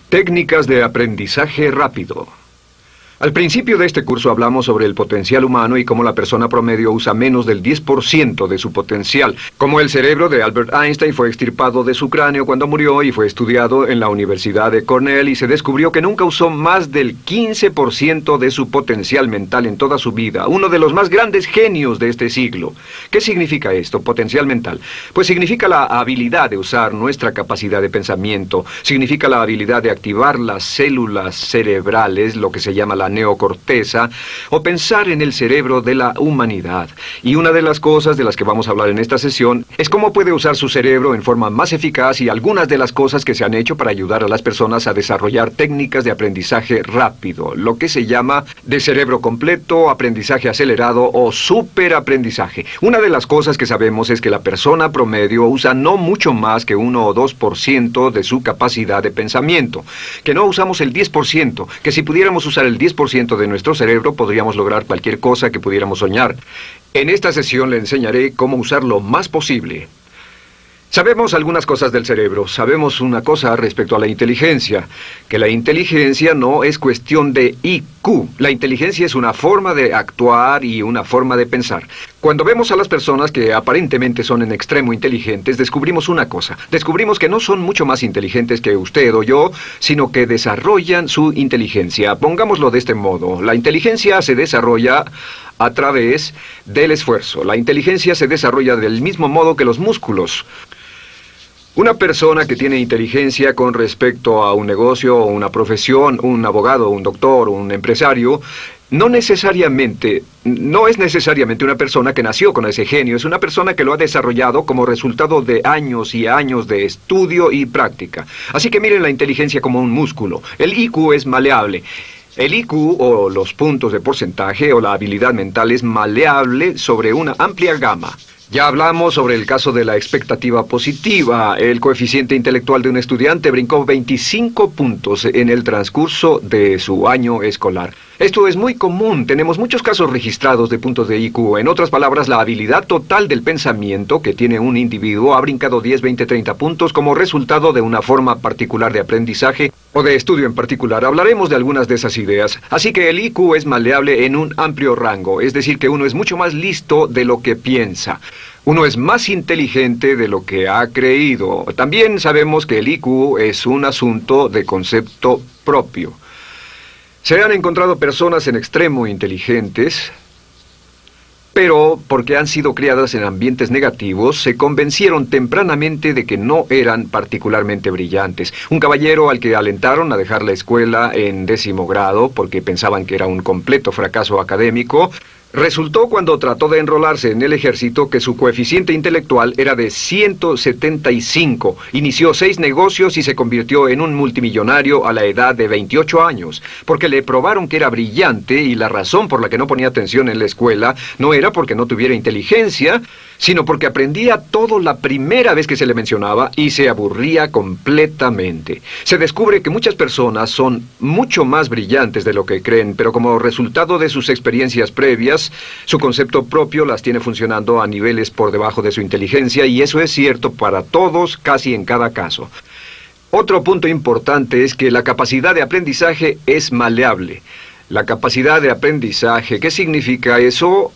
Técnicas de aprendizaje rápido. Al principio de este curso hablamos sobre el potencial humano y cómo la persona promedio usa menos del 10% de su potencial. Como el cerebro de Albert Einstein fue extirpado de su cráneo cuando murió y fue estudiado en la Universidad de Cornell y se descubrió que nunca usó más del 15% de su potencial mental en toda su vida. Uno de los más grandes genios de este siglo. ¿Qué significa esto, potencial mental? Pues significa la habilidad de usar nuestra capacidad de pensamiento. Significa la habilidad de activar las células cerebrales, lo que se llama la neocorteza, o pensar en el cerebro de la humanidad. Y una de las cosas de las que vamos a hablar en esta sesión es cómo puede usar su cerebro en forma más eficaz y algunas de las cosas que se han hecho para ayudar a las personas a desarrollar técnicas de aprendizaje rápido, lo que se llama de cerebro completo, aprendizaje acelerado o superaprendizaje. Una de las cosas que sabemos es que la persona promedio usa no mucho más que 1 o 2% de su capacidad de pensamiento, que no usamos el 10%, que si pudiéramos usar el 10% de nuestro cerebro podríamos lograr cualquier cosa que pudiéramos soñar. En esta sesión le enseñaré cómo usar lo más posible. Sabemos algunas cosas del cerebro. Sabemos una cosa respecto a la inteligencia, que la inteligencia no es cuestión de IQ. La inteligencia es una forma de actuar y una forma de pensar. Cuando vemos a las personas que aparentemente son en extremo inteligentes, descubrimos una cosa. Descubrimos que no son mucho más inteligentes que usted o yo, sino que desarrollan su inteligencia. Pongámoslo de este modo. La inteligencia se desarrolla a través del esfuerzo. La inteligencia se desarrolla del mismo modo que los músculos. Una persona que tiene inteligencia con respecto a un negocio o una profesión, un abogado, un doctor, un empresario, no es necesariamente una persona que nació con ese genio, es una persona que lo ha desarrollado como resultado de años y años de estudio y práctica. Así que miren la inteligencia como un músculo. El IQ es maleable. El IQ, o los puntos de porcentaje, o la habilidad mental, es maleable sobre una amplia gama. Ya hablamos sobre el caso de la expectativa positiva. El coeficiente intelectual de un estudiante brincó 25 puntos en el transcurso de su año escolar. Esto es muy común. Tenemos muchos casos registrados de puntos de IQ. En otras palabras, la habilidad total del pensamiento que tiene un individuo ha brincado 10, 20, 30 puntos como resultado de una forma particular de aprendizaje o de estudio en particular. Hablaremos de algunas de esas ideas. Así que el IQ es maleable en un amplio rango, es decir, que uno es mucho más listo de lo que piensa. Uno es más inteligente de lo que ha creído. También sabemos que el IQ es un asunto de concepto propio. Se han encontrado personas en extremo inteligentes, pero porque han sido criadas en ambientes negativos, se convencieron tempranamente de que no eran particularmente brillantes. Un caballero al que alentaron a dejar la escuela en 10º grado porque pensaban que era un completo fracaso académico, resultó cuando trató de enrolarse en el ejército que su coeficiente intelectual era de 175. Inició 6 negocios y se convirtió en un multimillonario a la edad de 28 años, porque le probaron que era brillante y la razón por la que no ponía atención en la escuela no era porque no tuviera inteligencia, sino porque aprendía todo la primera vez que se le mencionaba y se aburría completamente. Se descubre que muchas personas son mucho más brillantes de lo que creen, pero como resultado de sus experiencias previas, su concepto propio las tiene funcionando a niveles por debajo de su inteligencia, y eso es cierto para todos, casi en cada caso. Otro punto importante es que la capacidad de aprendizaje es maleable. La capacidad de aprendizaje, ¿qué significa eso?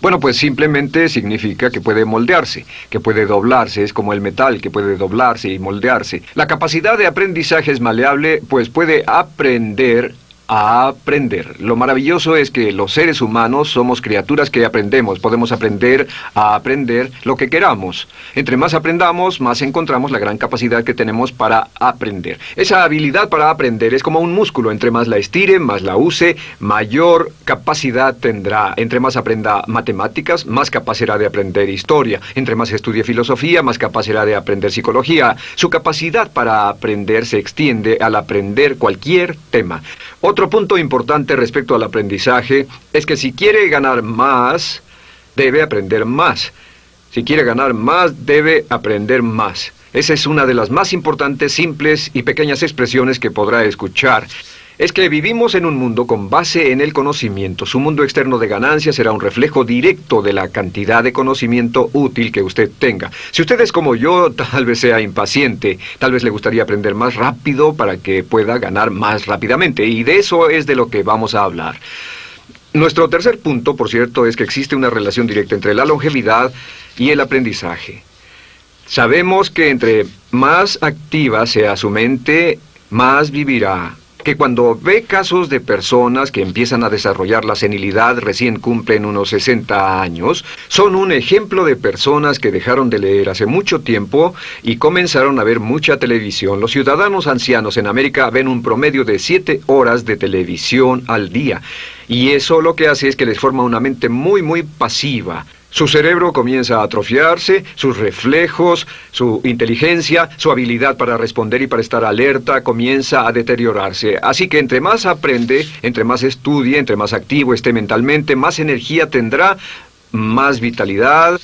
Bueno, pues simplemente significa que puede moldearse, que puede doblarse, es como el metal que puede doblarse y moldearse. La capacidad de aprendizaje es maleable, pues puede aprender a aprender. Lo maravilloso es que los seres humanos somos criaturas que aprendemos. Podemos aprender a aprender lo que queramos. Entre más aprendamos, más encontramos la gran capacidad que tenemos para aprender. Esa habilidad para aprender es como un músculo. Entre más la estire, más la use, mayor capacidad tendrá. Entre más aprenda matemáticas, más capaz será de aprender historia. Entre más estudie filosofía, más capaz será de aprender psicología. Su capacidad para aprender se extiende al aprender cualquier tema. Otro punto importante respecto al aprendizaje es que si quiere ganar más, debe aprender más. Si quiere ganar más, debe aprender más. Esa es una de las más importantes, simples y pequeñas expresiones que podrá escuchar. es que vivimos en un mundo con base en el conocimiento. Su mundo externo de ganancia será un reflejo directo de la cantidad de conocimiento útil que usted tenga. Si usted es como yo, tal vez sea impaciente, tal vez le gustaría aprender más rápido para que pueda ganar más rápidamente, y de eso es de lo que vamos a hablar. Nuestro tercer punto, por cierto, es que existe una relación directa entre la longevidad y el aprendizaje. Sabemos que entre más activa sea su mente, más vivirá. Que cuando ve casos de personas que empiezan a desarrollar la senilidad, recién cumplen unos 60 años, son un ejemplo de personas que dejaron de leer hace mucho tiempo y comenzaron a ver mucha televisión. Los ciudadanos ancianos en América ven un promedio de 7 horas de televisión al día. Y eso lo que hace es que les forma una mente muy pasiva. Su cerebro comienza a atrofiarse, sus reflejos, su inteligencia, su habilidad para responder y para estar alerta comienza a deteriorarse. Así que entre más aprende, entre más estudie, entre más activo esté mentalmente, más energía tendrá, más vitalidad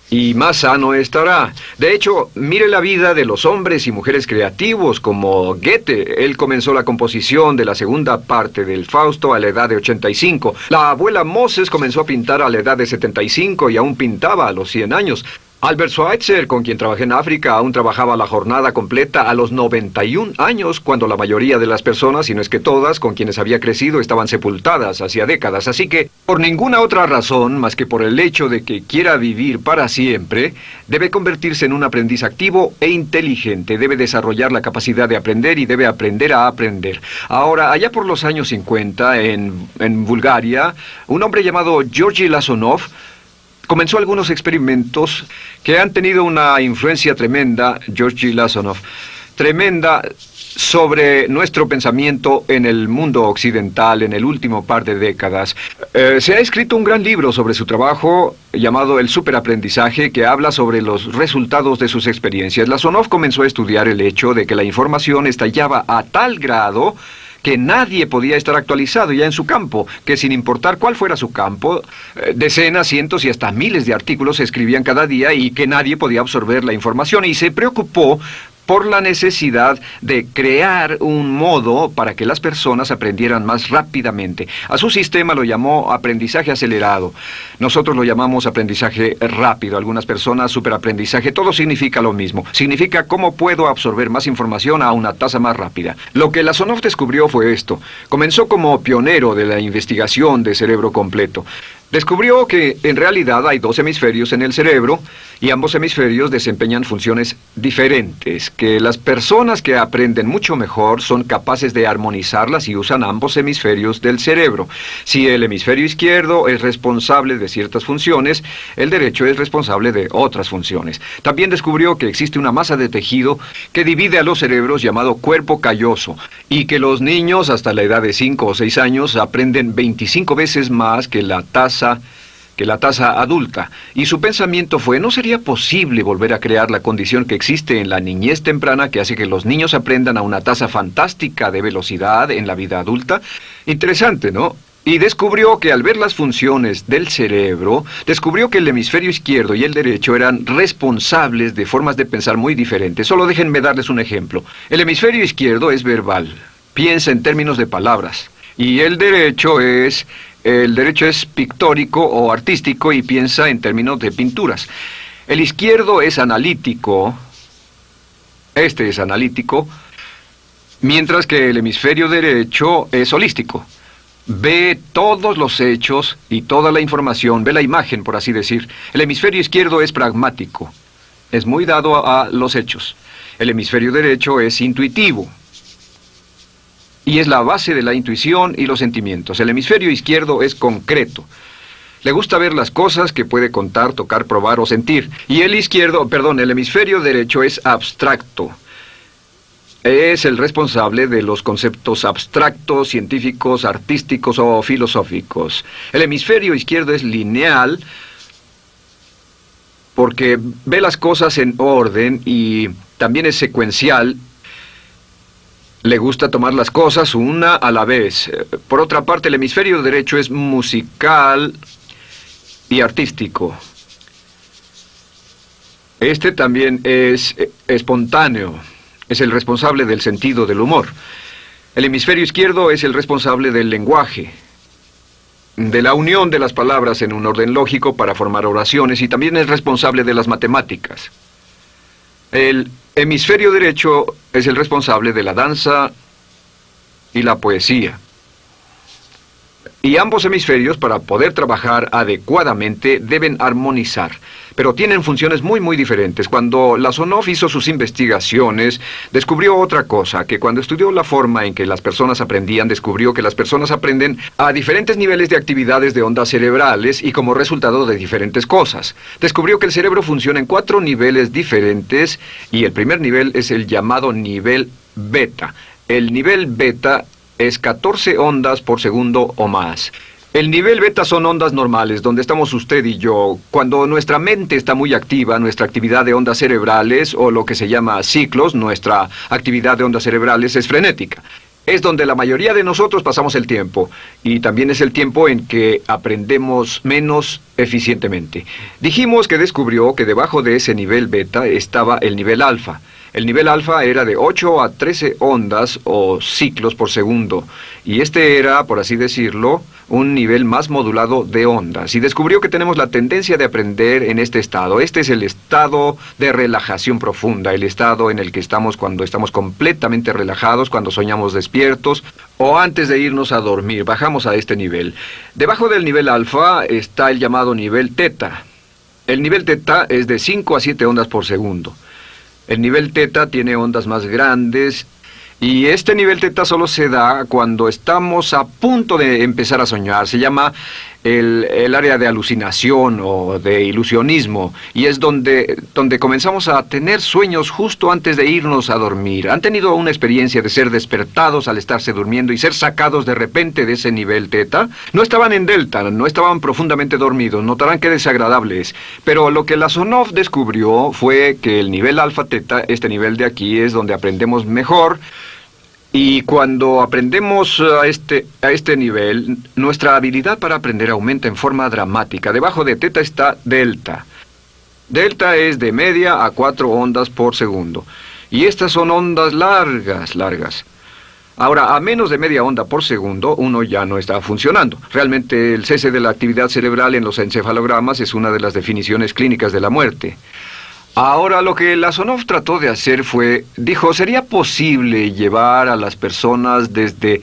y más sano estará. De hecho, mire la vida de los hombres y mujeres creativos como Goethe. Él comenzó la composición de la segunda parte del Fausto a la edad de 85. La abuela Moses comenzó a pintar a la edad de 75 y aún pintaba a los 100 años. Albert Schweitzer, con quien trabajé en África, aún trabajaba la jornada completa a los 91 años, cuando la mayoría de las personas, si no es que todas, con quienes había crecido, estaban sepultadas hacía décadas. Así que, por ninguna otra razón, más que por el hecho de que quiera vivir para siempre, debe convertirse en un aprendiz activo e inteligente. Debe desarrollar la capacidad de aprender y debe aprender a aprender. Ahora, allá por los años 50, en Bulgaria, un hombre llamado Georgy Lasonov comenzó algunos experimentos que han tenido una influencia tremenda, Georgy Lasonov, tremenda sobre nuestro pensamiento en el mundo occidental en el último par de décadas. Se ha escrito un gran libro sobre su trabajo llamado El Superaprendizaje, que habla sobre los resultados de sus experiencias. Lasonov comenzó a estudiar el hecho de que la información estallaba a tal grado que nadie podía estar actualizado ya en su campo, que sin importar cuál fuera su campo, decenas, cientos y hasta miles de artículos se escribían cada día y que nadie podía absorber la información, y se preocupó por la necesidad de crear un modo para que las personas aprendieran más rápidamente. A su sistema lo llamó aprendizaje acelerado. Nosotros lo llamamos aprendizaje rápido. Algunas personas superaprendizaje. Todo significa lo mismo. Significa cómo puedo absorber más información a una tasa más rápida. Lo que Lasonov descubrió fue esto. Comenzó como pionero de la investigación de cerebro completo. Descubrió que en realidad hay 2 hemisferios en el cerebro y ambos hemisferios desempeñan funciones diferentes, que las personas que aprenden mucho mejor son capaces de armonizarlas y usan ambos hemisferios del cerebro. Si el hemisferio izquierdo es responsable de ciertas funciones, el derecho es responsable de otras funciones. También descubrió que existe una masa de tejido que divide a los cerebros llamado cuerpo calloso, y que los niños hasta la edad de 5 o 6 años aprenden 25 veces más que la tasa adulta. Y su pensamiento fue: ¿no sería posible volver a crear la condición que existe en la niñez temprana que hace que los niños aprendan a una tasa fantástica de velocidad en la vida adulta? Interesante, ¿no? Y descubrió que al ver las funciones del cerebro, descubrió que el hemisferio izquierdo y el derecho eran responsables de formas de pensar muy diferentes. Solo déjenme darles un ejemplo. El hemisferio izquierdo es verbal, piensa en términos de palabras, y el derecho es pictórico o artístico y piensa en términos de pinturas. El izquierdo es analítico, este es analítico, mientras que el hemisferio derecho es holístico. Ve todos los hechos y toda la información, ve la imagen, por así decir. El hemisferio izquierdo es pragmático, es muy dado a los hechos. El hemisferio derecho es intuitivo, y es la base de la intuición y los sentimientos. El hemisferio izquierdo es concreto. Le gusta ver las cosas que puede contar, tocar, probar o sentir. Y el hemisferio derecho es abstracto. Es el responsable de los conceptos abstractos, científicos, artísticos o filosóficos. El hemisferio izquierdo es lineal porque ve las cosas en orden y también es secuencial. Le gusta tomar las cosas una a la vez. Por otra parte, el hemisferio derecho es musical y artístico. Este también es espontáneo. Es el responsable del sentido del humor. El hemisferio izquierdo es el responsable del lenguaje, de la unión de las palabras en un orden lógico para formar oraciones, y también es responsable de las matemáticas. El hemisferio derecho es el responsable de la danza y la poesía. Y ambos hemisferios, para poder trabajar adecuadamente, deben armonizar. Pero tienen funciones muy diferentes. Cuando Lasonov hizo sus investigaciones, descubrió otra cosa, que cuando estudió la forma en que las personas aprendían, descubrió que las personas aprenden a diferentes niveles de actividades de ondas cerebrales y como resultado de diferentes cosas. Descubrió que el cerebro funciona en 4 niveles diferentes, y el primer nivel es el llamado nivel beta. El nivel beta es 14 ondas por segundo o más. El nivel beta son ondas normales, donde estamos usted y yo. Cuando nuestra mente está muy activa, nuestra actividad de ondas cerebrales, o lo que se llama ciclos, nuestra actividad de ondas cerebrales es frenética. Es donde la mayoría de nosotros pasamos el tiempo, y también es el tiempo en que aprendemos menos eficientemente. Dijimos que descubrió que debajo de ese nivel beta estaba el nivel alfa. El nivel alfa era de 8 a 13 ondas o ciclos por segundo, y este era, por así decirlo, un nivel más modulado de ondas. Y descubrió que tenemos la tendencia de aprender en este estado. Este es el estado de relajación profunda, el estado en el que estamos cuando estamos completamente relajados, cuando soñamos despiertos, o antes de irnos a dormir. Bajamos a este nivel. Debajo del nivel alfa está el llamado nivel teta. El nivel teta es de 5 a 7 ondas por segundo. El nivel teta tiene ondas más grandes, y este nivel teta solo se da cuando estamos a punto de empezar a soñar. Se llama el área de alucinación o de ilusionismo, y es donde comenzamos a tener sueños justo antes de irnos a dormir. ¿Han tenido una experiencia de ser despertados al estarse durmiendo y ser sacados de repente de ese nivel teta? No estaban en delta, no estaban profundamente dormidos. Notarán qué desagradable es. Pero lo que Lasonov descubrió fue que el nivel alfa teta, este nivel de aquí, es donde aprendemos mejor. Y cuando aprendemos a este nivel, nuestra habilidad para aprender aumenta en forma dramática. Debajo de teta está delta. Delta es de media a 4 ondas por segundo. Y estas son ondas largas. Ahora, a menos de media onda por segundo, uno ya no está funcionando. Realmente, el cese de la actividad cerebral en los encefalogramas es una de las definiciones clínicas de la muerte. Ahora, lo que Lasonov trató de hacer fue, dijo, ¿sería posible llevar a las personas desde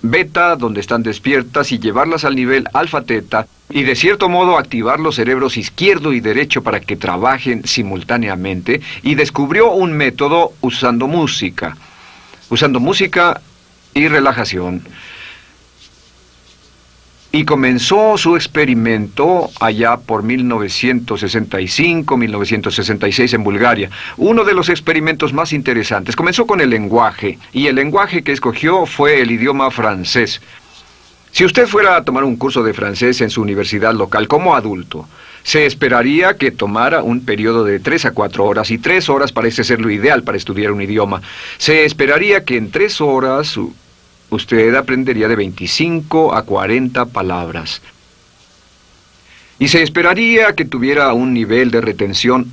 beta, donde están despiertas, y llevarlas al nivel alfa-teta, y de cierto modo activar los cerebros izquierdo y derecho para que trabajen simultáneamente? Y descubrió un método usando música y relajación. Y comenzó su experimento allá por 1965, 1966 en Bulgaria. Uno de los experimentos más interesantes. Comenzó con el lenguaje, y el lenguaje que escogió fue el idioma francés. Si usted fuera a tomar un curso de francés en su universidad local como adulto, se esperaría que tomara un periodo de 3 a 4 horas, y 3 horas parece ser lo ideal para estudiar un idioma. Se esperaría que en 3 horas usted aprendería de 25 a 40 palabras. Y se esperaría que tuviera un nivel de retención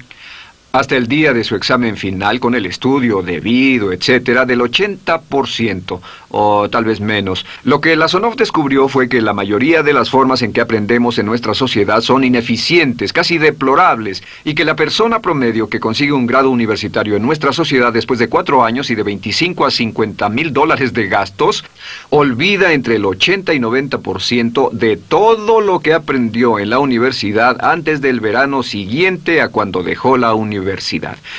hasta el día de su examen final, con el estudio debido, etcétera, del 80%, o tal vez menos. Lo que Lasonov descubrió fue que la mayoría de las formas en que aprendemos en nuestra sociedad son ineficientes, casi deplorables, y que la persona promedio que consigue un grado universitario en nuestra sociedad después de 4 años y de 25 a 50 mil dólares de gastos, olvida entre el 80 y 90% de todo lo que aprendió en la universidad antes del verano siguiente a cuando dejó la universidad.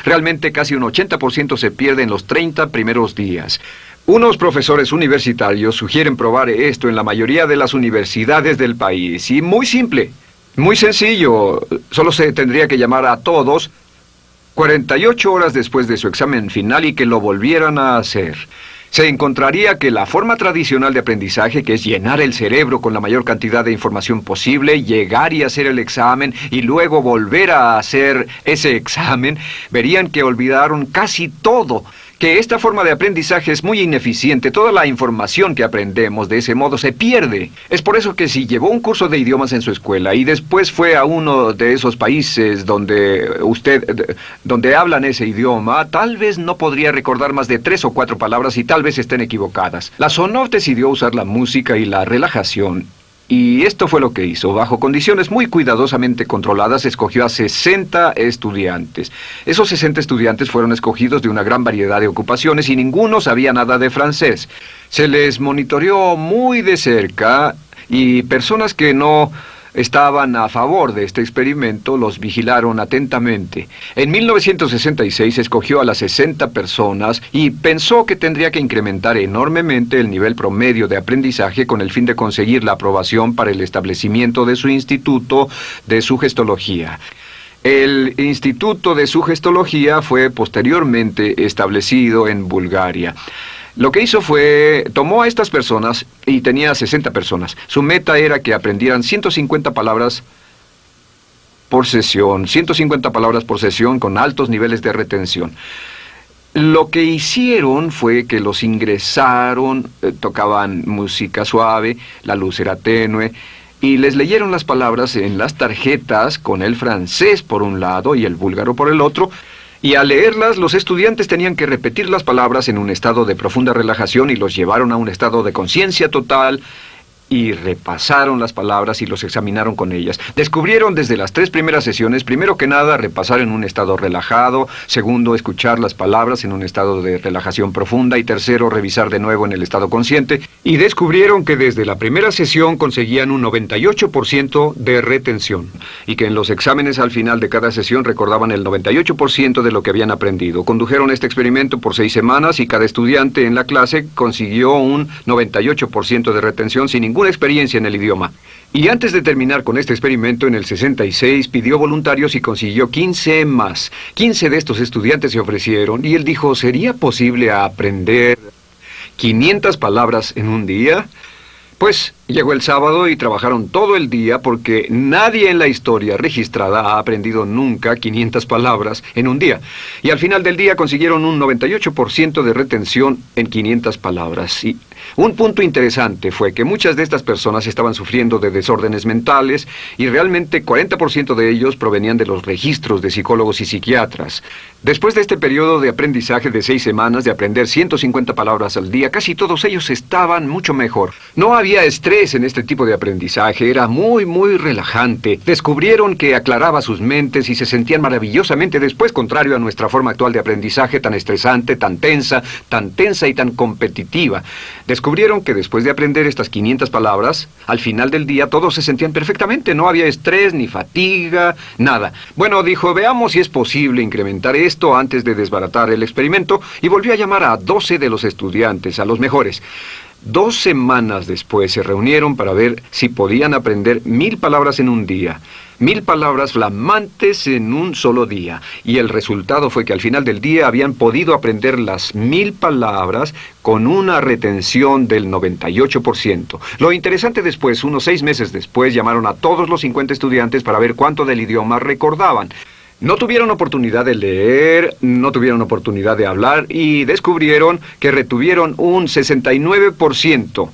Realmente casi un 80% se pierde en los 30 primeros días. Unos profesores universitarios sugieren probar esto en la mayoría de las universidades del país. Y muy simple, muy sencillo. Solo se tendría que llamar a todos 48 horas después de su examen final y que lo volvieran a hacer. Se encontraría que la forma tradicional de aprendizaje, que es llenar el cerebro con la mayor cantidad de información posible, llegar y hacer el examen y luego volver a hacer ese examen, verían que olvidaron casi todo, que esta forma de aprendizaje es muy ineficiente. Toda la información que aprendemos de ese modo se pierde. Es por eso que si llevó un curso de idiomas en su escuela y después fue a uno de esos países donde hablan ese idioma, tal vez no podría recordar más de 3 o 4 palabras y tal vez estén equivocadas. La Sonov decidió usar la música y la relajación. Y esto fue lo que hizo. Bajo condiciones muy cuidadosamente controladas, escogió a 60 estudiantes. Esos 60 estudiantes fueron escogidos de una gran variedad de ocupaciones y ninguno sabía nada de francés. Se les monitoreó muy de cerca y personas que no estaban a favor de este experimento los vigilaron atentamente. En 1966 escogió a las 60 personas y pensó que tendría que incrementar enormemente el nivel promedio de aprendizaje con el fin de conseguir la aprobación para el establecimiento de su instituto de sugestología. El Instituto de Sugestología fue posteriormente establecido en Bulgaria. Lo que hizo fue, tomó a estas personas, y tenía 60 personas. Su meta era que aprendieran 150 palabras por sesión, 150 palabras por sesión con altos niveles de retención. Lo que hicieron fue que los ingresaron, tocaban música suave, la luz era tenue, y les leyeron las palabras en las tarjetas con el francés por un lado y el búlgaro por el otro. Y al leerlas, los estudiantes tenían que repetir las palabras en un estado de profunda relajación y los llevaron a un estado de conciencia total y repasaron las palabras y los examinaron con ellas. Descubrieron desde las 3 primeras sesiones, primero que nada, repasar en un estado relajado, segundo, escuchar las palabras en un estado de relajación profunda y tercero, revisar de nuevo en el estado consciente. Y descubrieron que desde la primera sesión conseguían un 98% de retención y que en los exámenes al final de cada sesión recordaban el 98% de lo que habían aprendido. Condujeron este experimento por 6 semanas y cada estudiante en la clase consiguió un 98% de retención sin ninguna experiencia en el idioma. Y antes de terminar con este experimento, en el 66 pidió voluntarios y consiguió 15 más. 15 de estos estudiantes se ofrecieron y él dijo, ¿sería posible aprender 500 palabras en un día? Pues llegó el sábado y trabajaron todo el día porque nadie en la historia registrada ha aprendido nunca 500 palabras en un día. Y al final del día consiguieron un 98% de retención en 500 palabras. Y un punto interesante fue que muchas de estas personas estaban sufriendo de desórdenes mentales y realmente 40% de ellos provenían de los registros de psicólogos y psiquiatras. Después de este periodo de aprendizaje de 6 semanas de aprender 150 palabras al día, casi todos ellos estaban mucho mejor. No había estrés en este tipo de aprendizaje, era muy relajante. Descubrieron que aclaraba sus mentes y se sentían maravillosamente después, contrario a nuestra forma actual de aprendizaje tan estresante, tan tensa y tan competitiva. Descubrieron que después de aprender estas 500 palabras, al final del día todos se sentían perfectamente, no había estrés ni fatiga, nada. Bueno, dijo, veamos si es posible incrementar esto antes de desbaratar el experimento, y volvió a llamar a 12 de los estudiantes, a los mejores. 2 semanas después se reunieron para ver si podían aprender 1000 palabras en un día. 1000 palabras flamantes en un solo día. Y el resultado fue que al final del día habían podido aprender las 1000 palabras con una retención del 98%. Lo interesante después, unos 6 meses después, llamaron a todos los 50 estudiantes para ver cuánto del idioma recordaban. No tuvieron oportunidad de leer, no tuvieron oportunidad de hablar y descubrieron que retuvieron un 69%.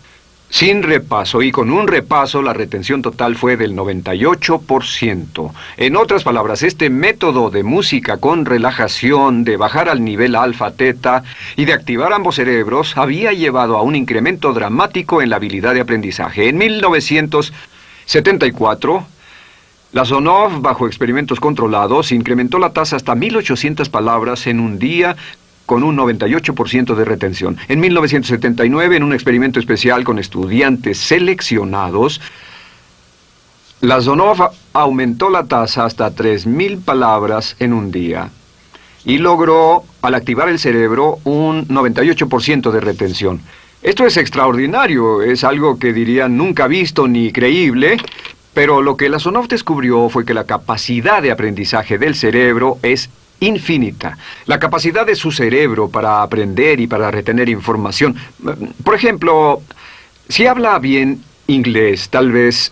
Sin repaso, y con un repaso la retención total fue del 98%. En otras palabras, este método de música con relajación, de bajar al nivel alfa-teta y de activar ambos cerebros, había llevado a un incremento dramático en la habilidad de aprendizaje. En 1974... la Sonov, bajo experimentos controlados, incrementó la tasa hasta 1800 palabras en un día con un 98% de retención. En 1979, en un experimento especial con estudiantes seleccionados, la Sonov aumentó la tasa hasta 3000 palabras en un día y logró, al activar el cerebro, un 98% de retención. Esto es extraordinario, es algo que dirían nunca visto ni creíble. Pero lo que la Sonov descubrió fue que la capacidad de aprendizaje del cerebro es infinita. La capacidad de su cerebro para aprender y para retener información. Por ejemplo, si habla bien inglés, tal vez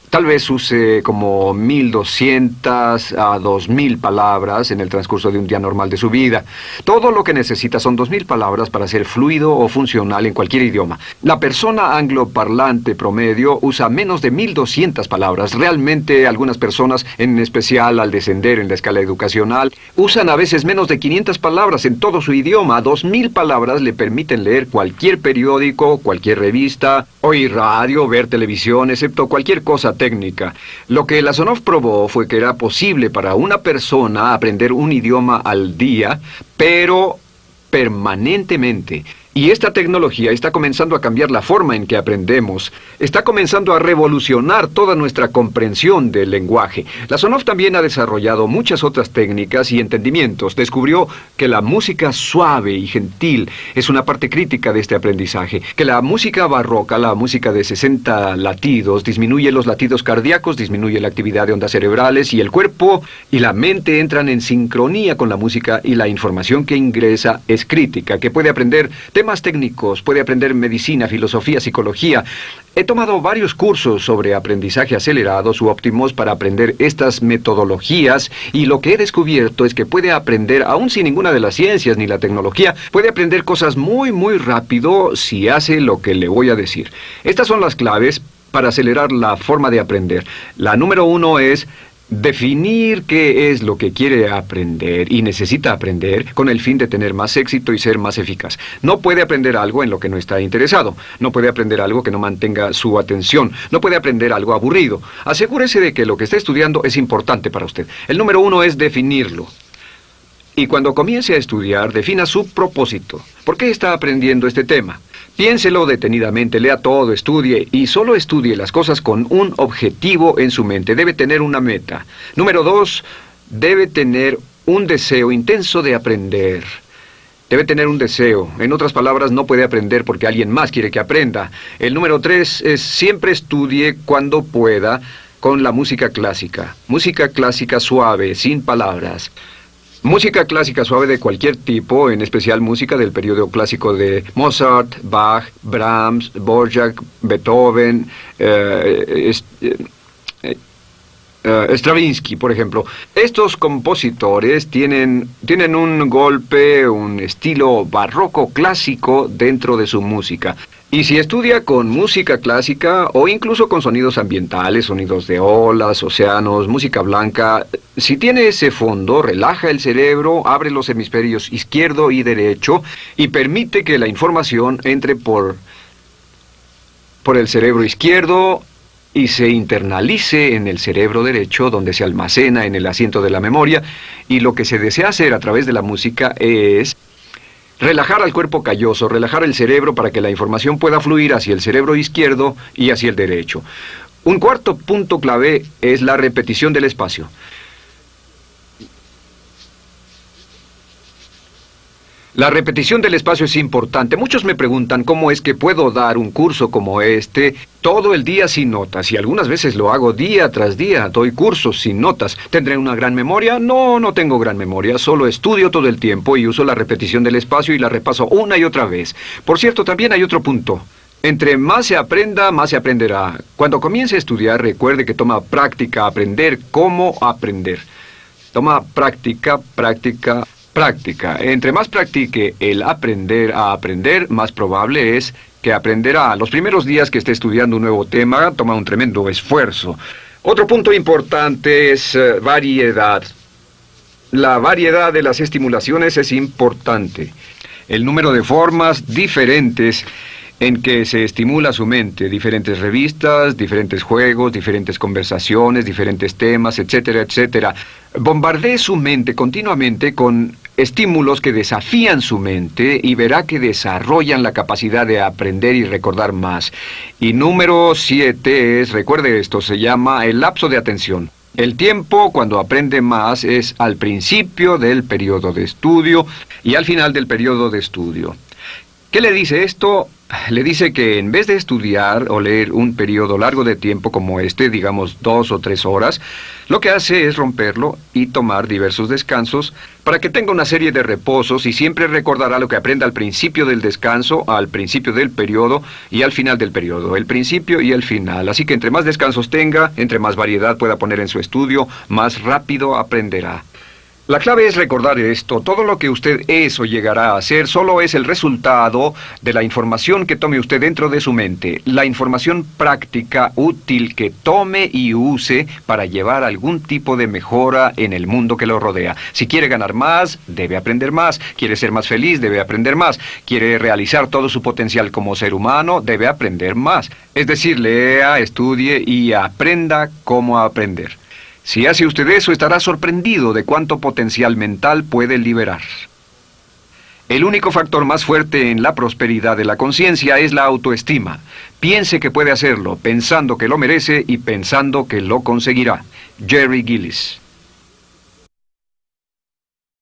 Tal vez use como 1.200 a 2.000 palabras en el transcurso de un día normal de su vida. Todo lo que necesita son 2.000 palabras para ser fluido o funcional en cualquier idioma. La persona angloparlante promedio usa menos de 1.200 palabras. Realmente algunas personas, en especial al descender en la escala educacional, usan a veces menos de 500 palabras en todo su idioma. 2.000 palabras le permiten leer cualquier periódico, cualquier revista, oír radio, ver televisión, excepto cualquier cosa técnica. Lo que Lasonov probó fue que era posible para una persona aprender un idioma al día, pero permanentemente. Y esta tecnología está comenzando a cambiar la forma en que aprendemos. Está comenzando a revolucionar toda nuestra comprensión del lenguaje. Lasonov también ha desarrollado muchas otras técnicas y entendimientos. Descubrió que la música suave y gentil es una parte crítica de este aprendizaje. Que la música barroca, la música de 60 latidos, disminuye los latidos cardíacos, disminuye la actividad de ondas cerebrales y el cuerpo y la mente entran en sincronía con la música y la información que ingresa es crítica, que puede aprender temas técnicos, puede aprender medicina, filosofía, psicología. He tomado varios cursos sobre aprendizaje acelerado, u óptimos, para aprender estas metodologías, y lo que he descubierto es que puede aprender, aún sin ninguna de las ciencias ni la tecnología, puede aprender cosas muy, muy rápido si hace lo que le voy a decir. Estas son las claves para acelerar la forma de aprender. La número 1 es definir qué es lo que quiere aprender y necesita aprender con el fin de tener más éxito y ser más eficaz. No puede aprender algo en lo que no está interesado. No puede aprender algo que no mantenga su atención. No puede aprender algo aburrido. Asegúrese de que lo que está estudiando es importante para usted. El número 1 es definirlo. Y cuando comience a estudiar, defina su propósito. ¿Por qué está aprendiendo este tema? Piénselo detenidamente, lea todo, estudie y solo estudie las cosas con un objetivo en su mente. Debe tener una meta. Número 2, debe tener un deseo intenso de aprender. Debe tener un deseo. En otras palabras, no puede aprender porque alguien más quiere que aprenda. El número 3 es siempre estudie cuando pueda con la música clásica. Música clásica suave, sin palabras. Música clásica suave de cualquier tipo, en especial música del periodo clásico de Mozart, Bach, Brahms, Dvorak, Beethoven, Stravinsky, por ejemplo. Estos compositores tienen un golpe, un estilo barroco clásico dentro de su música. Y si estudia con música clásica o incluso con sonidos ambientales, sonidos de olas, océanos, música blanca, si tiene ese fondo, relaja el cerebro, abre los hemisferios izquierdo y derecho y permite que la información entre por el cerebro izquierdo y se internalice en el cerebro derecho, donde se almacena en el asiento de la memoria, y lo que se desea hacer a través de la música es relajar al cuerpo calloso, relajar el cerebro para que la información pueda fluir hacia el cerebro izquierdo y hacia el derecho. Un cuarto punto clave es la repetición del espacio. La repetición del espacio es importante. Muchos me preguntan cómo es que puedo dar un curso como este todo el día sin notas, y algunas veces lo hago día tras día, doy cursos sin notas. ¿Tendré una gran memoria? No, no tengo gran memoria, solo estudio todo el tiempo y uso la repetición del espacio y la repaso una y otra vez. Por cierto, también hay otro punto. Entre más se aprenda, más se aprenderá. Cuando comience a estudiar, recuerde que toma práctica aprender cómo aprender. Toma práctica, práctica, práctica. Entre más practique el aprender a aprender, más probable es que aprenderá. Los primeros días que esté estudiando un nuevo tema, toma un tremendo esfuerzo. Otro punto importante es variedad. La variedad de las estimulaciones es importante. El número de formas diferentes en que se estimula su mente, diferentes revistas, diferentes juegos, diferentes conversaciones, diferentes temas, etcétera, etcétera. Bombardee su mente continuamente con estímulos que desafían su mente y verá que desarrollan la capacidad de aprender y recordar más. Y número 7 es, recuerde esto, se llama el lapso de atención. El tiempo, cuando aprende más, es al principio del periodo de estudio y al final del periodo de estudio. ¿Qué le dice esto? Le dice que en vez de estudiar o leer un periodo largo de tiempo como este, digamos 2 o 3 horas, lo que hace es romperlo y tomar diversos descansos para que tenga una serie de reposos y siempre recordará lo que aprenda al principio del descanso, al principio del periodo y al final del periodo, el principio y el final. Así que entre más descansos tenga, entre más variedad pueda poner en su estudio, más rápido aprenderá. La clave es recordar esto. Todo lo que usted es o llegará a ser solo es el resultado de la información que tome usted dentro de su mente. La información práctica, útil, que tome y use para llevar algún tipo de mejora en el mundo que lo rodea. Si quiere ganar más, debe aprender más. Quiere ser más feliz, debe aprender más. Quiere realizar todo su potencial como ser humano, debe aprender más. Es decir, lea, estudie y aprenda cómo aprender. Si hace usted eso, estará sorprendido de cuánto potencial mental puede liberar. El único factor más fuerte en la prosperidad de la conciencia es la autoestima. Piense que puede hacerlo, pensando que lo merece y pensando que lo conseguirá. Jerry Gillis.